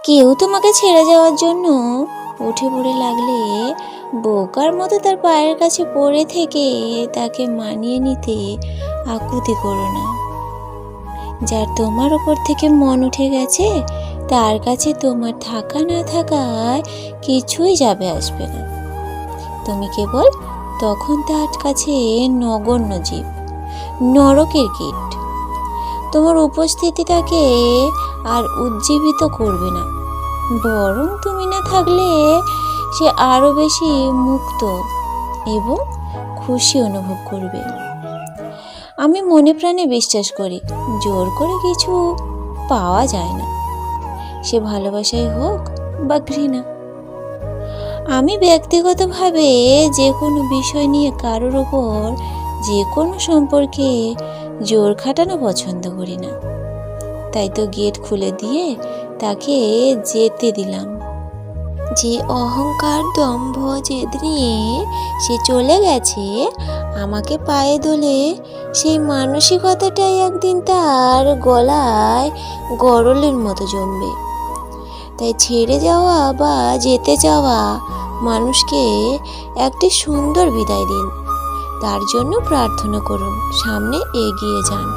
কেউ তোমাকে ছেড়ে যাওয়ার জন্য উঠে পড়ে লাগলে বোকার মতো তার পায়ের কাছে পড়ে থেকে তাকে মানিয়ে নিতে আকুতি করো না। যার তোমার ওপর থেকে মন উঠে গেছে তার কাছে তোমার থাকা না থাকায় কিছুই যাবে আসবে না। তুমি কেবল তখন তার কাছে নগণ্য জীব, নরকের কীট। তোমার উপস্থিতি তাকে আর উজ্জীবিত করবে না, বরং তুমি না থাকলে সে আরো বেশি মুক্ত এবং খুশি অনুভব করবে। আমি মনে প্রাণে বিশ্বাস করি জোর করে কিছু পাওয়া যায় না, সে ভালোবাসাই হোক বা ঘৃণা। আমি ব্যক্তিগতভাবে যে কোনো বিষয় নিয়ে কারোর ওপর যে কোনো সম্পর্কে জোর খাটানো পছন্দ করি না। তাই তো গেট খুলে দিয়ে তাকে যেতে দিলাম। যে অহংকার দম্ভ জেদ নিয়ে সে চলে গেছে আমাকে পায়ে দোলে, সেই মানসিকতাটাই একদিন তার গলায় গরলের মতো জমবে। তাই ছেড়ে যাওয়া বা যেতে যাওয়া মানুষকে একটি সুন্দর বিদায় দিন, তার জন্য প্রার্থনা করুন, সামনে এগিয়ে যান।